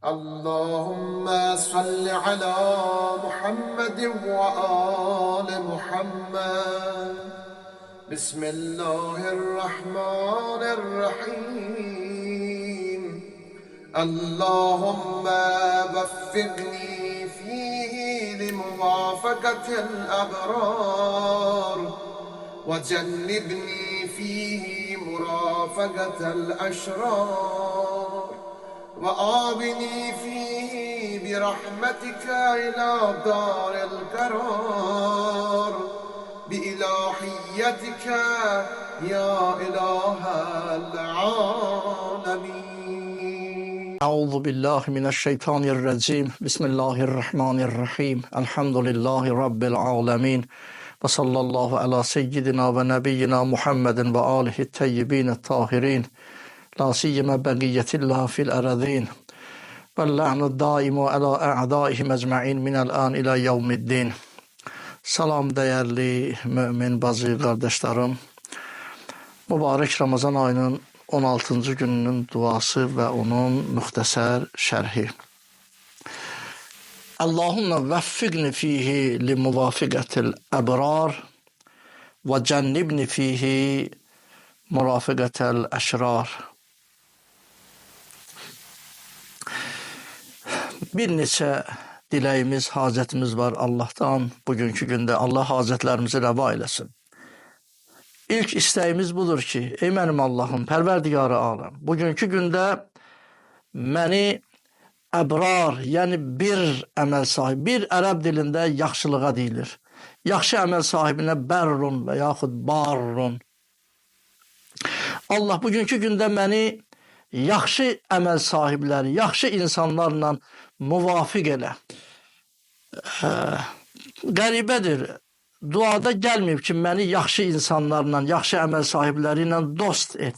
اللهم صل على محمد وآل محمد. بسم الله الرحمن الرحيم. اللهم وفقني فيه لموافقة الأبرار، وجنبني فيه مرافقة الأشرار، وآبني فيه برحمتك إلى دار القرار، بإلهيتك يا إله العالمين. أعوذ بالله من الشيطان الرجيم. بسم الله الرحمن الرحيم. الحمد لله رب العالمين، وصلى الله على سيدنا ونبينا محمد وآله الطيبين الطاهرين، لا سيما بقية الله في الأرضين، واللعن الدائم على أعدائهم أجمعين من الآن إلى يوم الدين. Salam değerli mümin bazı kardeşlerim. Mübarek Ramazan ayının 16. gününün duası ve onun muhtasar şerhi. Allahümme veffiqni fihi li muvafikatil ebrar ve cennibni fihi murafikatel eşrar. Bir neçə diləyimiz, hacətimiz var Allah'tan. Bugünkü gündə Allah hacətlərimizi rəva eləsin. İlk istəyimiz budur ki, ey mənim Allahım, Pərverdigarı aləm, bugünkü gündə məni əbrar, yəni bir əməl sahibi, bir ərəb dilində yaxşılığa deyilir. Yaxşı əməl sahibinə bərrun və yaxud barrun. Allah bugünkü gündə məni yaxşı əməl sahibləri, yaxşı insanlarla müvafiq elə. Qəribədir. Duada gəlməyib ki, məni yaxşı insanlarla, yaxşı əməl sahibləri ilə dost et.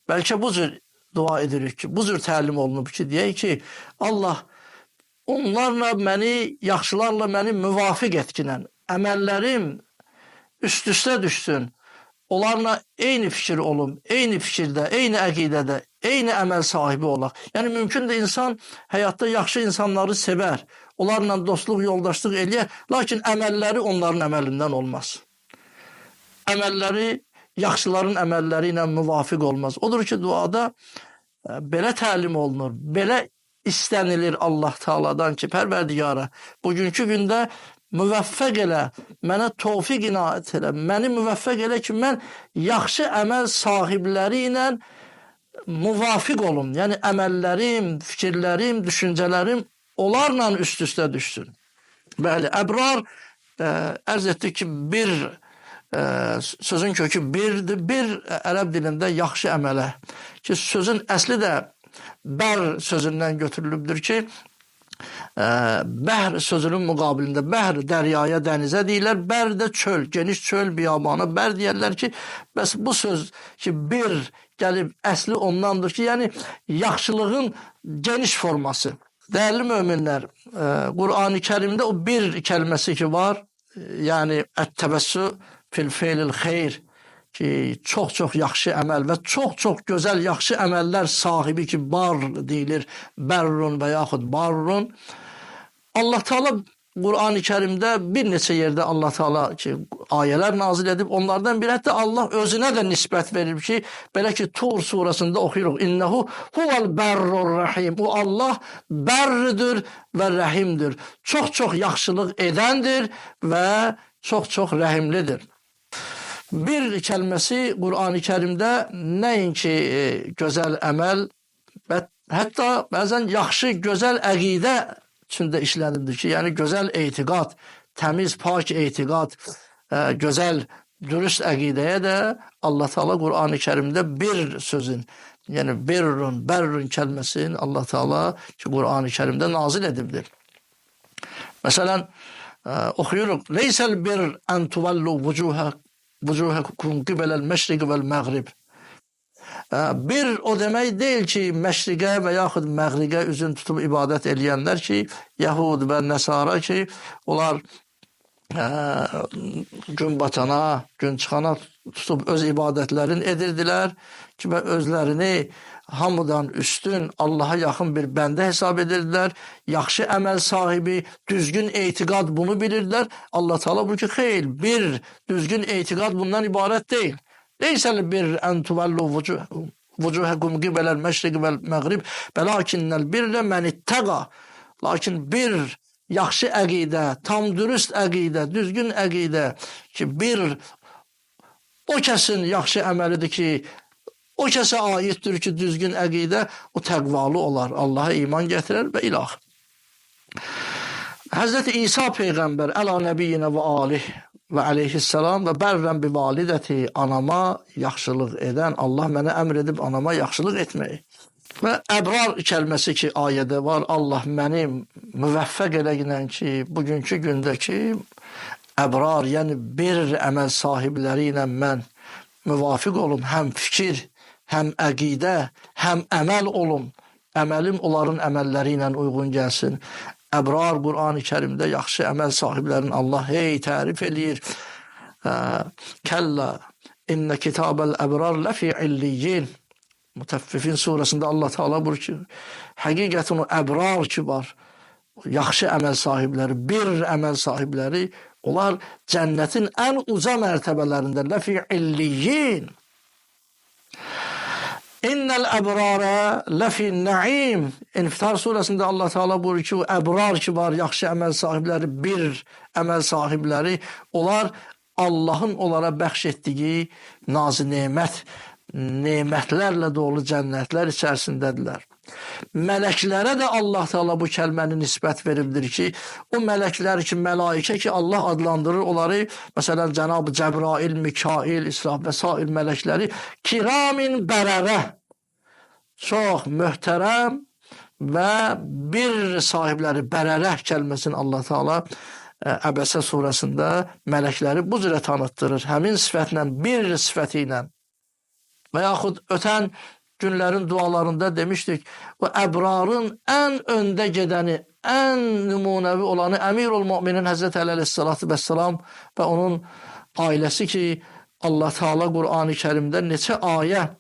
Bəlkə bu cür dua edirik ki, bu cür təlim olunub ki, deyək ki, Allah onlarla məni, yaxşılarla məni müvafiq etkinən, əməllərim üst-üstə düşsün, onlarla eyni fikir olum, eyni fikirdə, eyni əqidədə, eyni əməl sahibi olaq. Yəni, mümkündür insan həyatda yaxşı insanları sevər, onlarla dostluq, yoldaşlıq eləyər, lakin əməlləri onların əməlindən olmaz. Əməlləri yaxşıların əməlləri ilə müvafiq olmaz. Odur ki, duada belə təlim olunur, belə istənilir Allah Teala'dan ki, Pərverdigara, bugünkü gündə müvəffəq elə, mənə tövfiq inayət elə, məni müvəffəq elə ki, mən yaxşı əməl sahibləri ilə müvafiq olum. Yəni, əməllərim, fikirlərim, düşüncələrim onlarla üst-üstə düşsün. Bəli, əbrar ərz etdik ki, bir sözün kökü birdir. Bir ərəb dilində yaxşı əmələ ki, sözün əsli də bər sözündən götürülübdür ki, bəhr sözünün müqabilində bəhr dəryaya, dənizə deyirlər, bər də çöl, geniş çöl, biyabana bər deyərlər ki, bəs bu söz ki, bir gəlib əsli ondandır ki, yəni yaxşılığın geniş forması. Dəyərli möminlər, Qur'an-ı Kərimdə o bir kəlməsi ki var, yəni ət-təbəssü fil feylil xeyr ki, çox-çox yaxşı əməl və çox-çox gözəl yaxşı əməllər sahibi ki, bar deyilir, bərrun və yaxud barrun. Allah Teala Qur'an-ı Kərimdə bir neçə yerdə Allah Teala ki, ayələr nazil edib, onlardan bir hətta Allah özünə də nisbət verir ki, belə ki, Tur surasında oxuyuruq, İnnehu huvel bərrur rəhim. O Allah bərridir və rəhimdir. Çox-çox yaxşılıq edəndir və çox-çox rəhimlidir. Bir kəlməsi Qur'an-ı Kərimdə nəinki gözəl əməl, hətta bəzən yaxşı, gözəl əqidə içində işlənildir ki, yəni gözəl etiqad, təmiz, pak etiqad, gözəl, dürüst əqidəyə də Allah Teala Qur'an-ı Kərimdə bir sözün, yəni bərrun kəlməsini Allah Teala ki, Qur'an-ı Kərimdə nazil edibdir. Məsələn, oxuyuruq, Leysəl bir ən tuvallu vucuhakum qibeləl məşriqi vəl məğrib. Bir o demək deyil ki, məşriqə və yaxud məğribə üzün tutub ibadət eləyənlər ki, Yahud və Nəsara ki, onlar gün batana, gün çıxana tutub öz ibadətlərini edirdilər ki, və özlərini hamıdan üstün, Allaha yaxın bir bəndə hesab edirlər. Yaxşı əməl sahibi, düzgün etiqad bunu bilirlər. Allah Teala buyurur ki, xeyr, bir düzgün etiqad bundan ibarət deyil. Leysəl bir ən tuvallu vucuhekum qibələl məşriq vəl məğrib velakinnel birre men ittəqa. Lakin bir yaxşı əqidə, tam dürüst əqidə, düzgün əqidə ki, bir o kəsin yaxşı əməlidir ki, o kəsə aiddir ki, düzgün əqidə, o təqvalı olar, Allaha iman gətirər və ilah. Həzrəti İsa Peyğəmbər əla nəbiyyinə və alih və aleyhissalam və bərrən bi validəti, anama yaxşılıq edən, Allah mənə əmr edib anama yaxşılıq etməyi. Və əbrar kəlməsi ki, ayədə var, Allah məni müvəffəq eləyinən ki, bugünkü gündəki əbrar, yəni bir əməl sahibləri ilə mən müvafiq olum, həm fikir, həm əqidə, həm əməl olum. Əməlim onların əməlləri ilə uyğun gəlsin. Əbrar Qur'an-ı Kərimdə yaxşı əməl sahiblərini Allah hey tərif eləyir. Kəllə innə kitabəl əbrar ləfi illiyyin. Mütəffifin surəsində Allah Teala buyurur ki, həqiqətən o əbrar ki var, yaxşı əməl sahibləri, bir əməl sahibləri, onlar cənnətin ən uca mərtəbələrində ləfi illiyyin. İnnel əbrara ləfi nəim. İnfitar surəsində Allah Teala buyurur ki, o əbrar ki var, yaxşı əməl sahibləri, bir əməl sahibləri, onlar Allahın onlara bəxş etdiyi nazı nemətlərlə dolu cənnətlər içərisindədirlər. Mələklərə də Allah Teala bu kəlməni nisbət veribdir ki, o mələklər ki, mələikə ki, Allah adlandırır onları, məsələn, Cənab-ı Cəbrail, Mikail, İsraf və sair mələkləri kiramin bərərə, çox möhtərəm və bir sahibləri, bərərə kəlməsini Allah Teala Əbəsə surəsində mələkləri bu cürə tanıtdırır. Həmin sifətlə, bir sifəti ilə. Və yaxud ötən günlərin dualarında demişdik, o əbrarın ən öndə gedəni, ən nümunəvi olanı Əmirul Müminin Həzrət Əli əleyhissalatu vəssalam və onun ailəsi ki, Allah Teala Qur'an-ı Kərimdə neçə ayə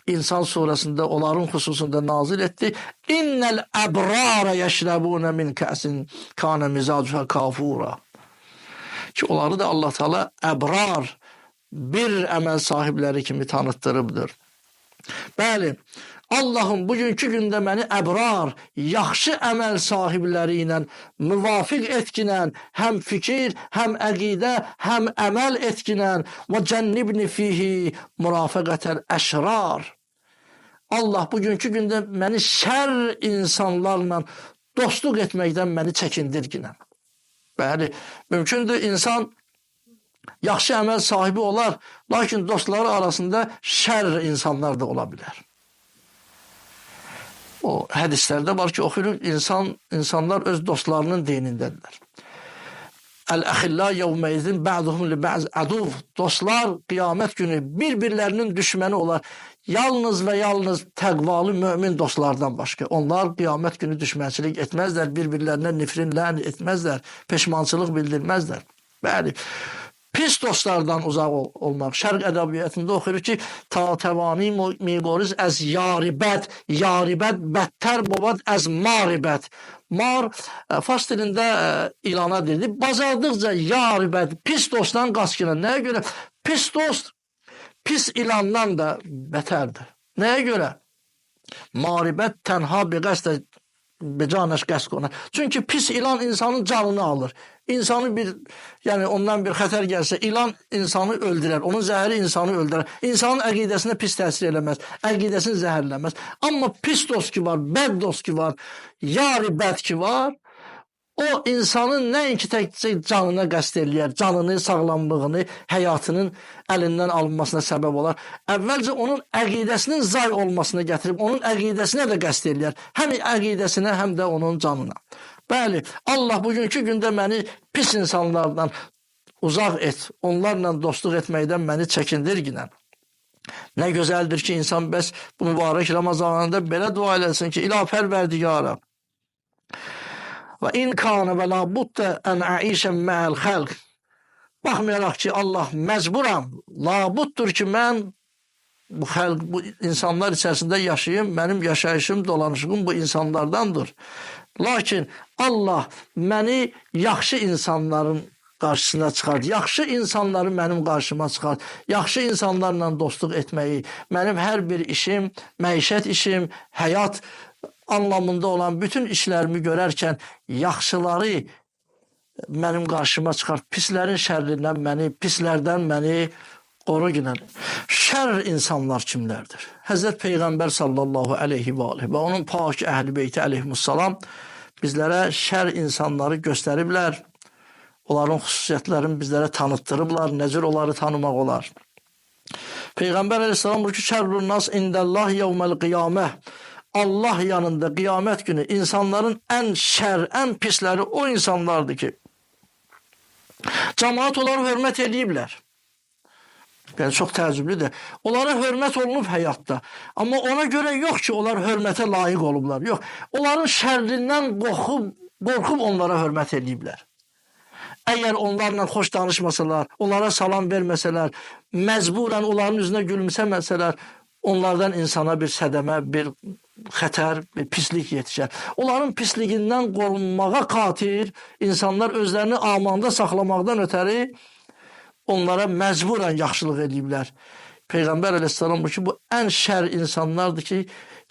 İnsan surəsində onların xüsusunda nazil etdi. İnnel əbrara yeşrabuna min kəsin kana mizacuha kafura. Ki onları da Allah Teala əbrar, bir əməl sahibləri kimi tanıtdırıbdır. Bəli, Allahım bugünkü gündə məni əbrar, yaxşı əməl sahibləri ilə müvafiq etkinən, həm fikir, həm əqidə, həm əməl etkinən və cənnibni fihi mürafəqətəl əşrar. Allah bugünkü gündə məni şər insanlarla dostluq etməkdən məni çəkindirginən. Bəli, mümkündür insan yaxşı əməl sahibi olar, lakin dostları arasında şər insanlar da ola bilər. O hədislərdə var ki, oxuyur, insanlar öz dostlarının dinindədirlər. Əl-əxillə yevmeyzin bə'duhum li bə'z əduv. Dostlar qiyamət günü bir-birlərinin düşməni olar. Yalnız və yalnız təqvalı mömin dostlardan başqa. Onlar qiyamət günü düşmənçilik etməzlər, bir-birlərinə nifrin, lən etməzlər, peşmançılıq bildirməzlər. Bəli, pis dostlardan uzaq olmaq. Şərq ədəbiyyatında oxuyur ki, təvani miqoriz əz yaribət, yaribət bəttər bovad əz maribət. Mar, fars dilində ilana deyildi. Bacardıqca yaribət, pis dostdan qaçqınır. Nəyə görə? Pis dost, pis ilandan da bətərdir. Nəyə görə? Maribət tənha bir qəsdə becanəş qəsq ona. Çünki pis ilan insanın canını alır. İnsanı yəni ondan bir xətər gəlsə, ilan insanı öldürər. Onun zəhəri insanı öldürər. İnsanın əqidəsinə pis təsir eləməz. Əqidəsini zəhərləməz. Amma pis dost ki var, bəd dost ki var, yari bəd ki var, o insanın nəinki təkcə canına qəsd eləyər, canını, sağlamlığını, həyatının əlindən alınmasına səbəb olar. Əvvəlcə onun əqidəsinin zay olmasına gətirib, onun əqidəsinə də qəsd eləyər. Həm əqidəsinə, həm də onun canına. Bəli, Allah bugünkü gündə məni pis insanlardan uzaq et, onlarla dostluq etməkdən məni çəkindirginən. Nə gözəldir ki, insan bəs bu mübarək Ramazanında belə dua eləsin ki, İlah Pərverdigara, və in kana və la buddə ən əişəm mə'əl xəlq. Baxmayaraq ki, Allah məcburam, labuddur ki, mən bu xalq, bu insanlar içərisində yaşayım, mənim yaşayışım, dolanışığım bu insanlardandır. Lakin Allah məni yaxşı insanların qarşısına çıxart. Yaxşı insanları mənim qarşıma çıxart. Yaxşı insanlarla dostluq etməyi, mənim hər bir işim, məişət işim, həyat anlamında olan bütün işlərimi görərkən yaxşıları mənim qarşıma çıxart. Pislərin şərrindən məni, pislərdən məni qoru ginən. Şər insanlar kimlərdir? Həzrət Peyğəmbər sallallahu aleyhi və aleyhi və onun pak əhl-i beyti aleyhimussalam bizlərə şər insanları göstəriblər. Onların xüsusiyyətlərini bizlərə tanıtdırıblar. Necə onları tanımaq olar? Peyğəmbər aleyhissalam buyurur ki, şərrun nas indəllah yevməl qiyamə. Allah yanında qiyamət günü insanların ən şər, ən pisləri o insanlardır ki, cəmaat onları hörmət ediblər. Yəni çox təəccüblüdür. Onlara hörmət olunub həyatda. Amma ona görə yox ki, onlar hörmətə layiq olublar. Yox, onların şərrindən qorxub onlara hörmət ediblər. Əgər onlarla xoş danışmasalar, onlara salam verməsələr, məcburən onların üzünə gülümsəməsələr, onlardan insana bir sədəmə, bir xətər, bir pislik yetişər. Onların pisliyindən qorunmağa qatir insanlar özlərini amanda saxlamaqdan ötəri onlara məcburən yaxşılıq ediblər. Peyğəmbər əleyhissalam bu ki, bu ən şər insanlardır ki,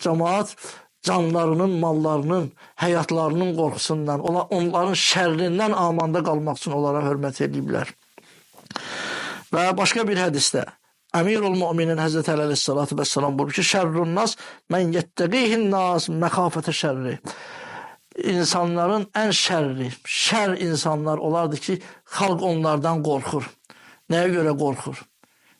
cəmaat canlarının, mallarının, həyatlarının qorxusundan, onların şərrindən amanda qalmaq üçün onlara hörmət ediblər. Və başqa bir hədisdə Əmirul Müminin Həzrəti Əli əleyhissalatu vesselam buyurur ki, şərrun nas mən yettəqihin nas məxafətə şərri. İnsanların ən şərri, şər insanlar olardı ki, xalq onlardan qorxur. Nəyə görə qorxur?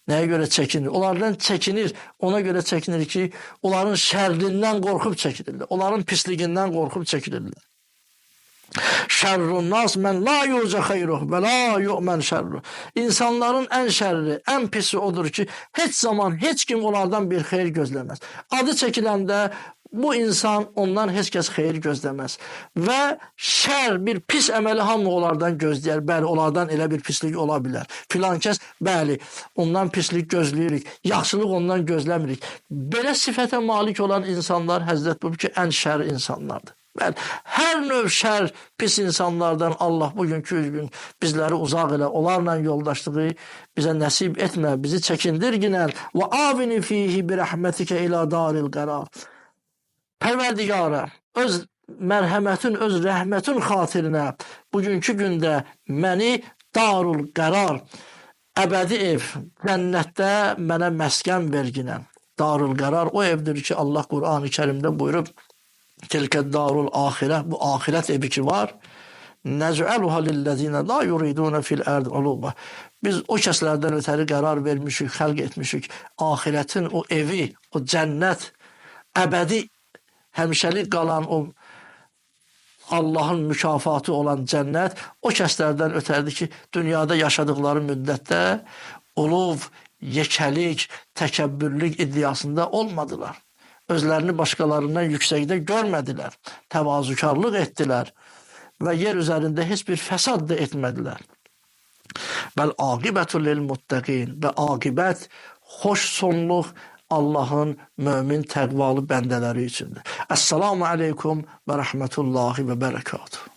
Nəyə görə çəkinir? Onlardan çəkinir, ona görə çəkinir ki, onların şərrindən qorxub çəkinirlər. Onların pisliyindən qorxub çəkinirlər. Şərrun nas mən la yurca xeyruh və la yu'mən şərruh. İnsanların ən şərri, ən pisi odur ki, heç zaman heç kim onlardan bir xeyir gözləməz. Adı çəkiləndə bu insan ondan heç kəs xeyir gözləməz. Və şər, bir pis əməli hamı onlardan gözləyər. Bəli, onlardan elə bir pislik ola bilər. Filan kəs, bəli, ondan pislik gözləyirik. Yaxşılıq ondan gözləmirik. Belə sifətə malik olan insanlar Həzrət buyurur ki, ən şər insanlardır. Bəli, hər növ şər, pis insanlardan Allah bugünkü gün bizləri uzaq elə, onlarla yoldaşlığı bizə nəsib etmə, bizi çəkindir ginən. Və avini fihi bi rəhmətikə ilə daril qərar. Pərverdigara, öz mərhəmətin, öz rəhmətin xatirinə bugünkü gündə məni darul qərar, əbədi ev, cənnətdə mənə məskən verginən. Darul qərar o evdir ki, Allah Qur'an-ı Kərimdə buyurub, tilkə darul ahirə, bu ahirət evi ki var, nec'aluha lillezine la yuriduna fil ard uluba. Biz o kəslərdən ötəri qərar vermişik, xəlq etmişik. Ahiretin o evi, o cənnət, əbədi, həmişəlik qalan o Allahın mükafatı olan cənnət o kəslərdən ötərdi ki, dünyada yaşadıkları müddətdə uluv, yekəlik, təkəbbürlük iddiasında olmadılar. Özlərini başqalarından yüksəkdə görmədilər. Təvazükarlıq etdilər və yer üzərində heç bir fəsad da etmədilər. Bəl aqibətul lil muttəqin və aqibət, xoş sonluq Allahın mömin təqvalı bəndələri üçündür. Əssalamu aleykum və rəhmətullahi və bərəkatuhu.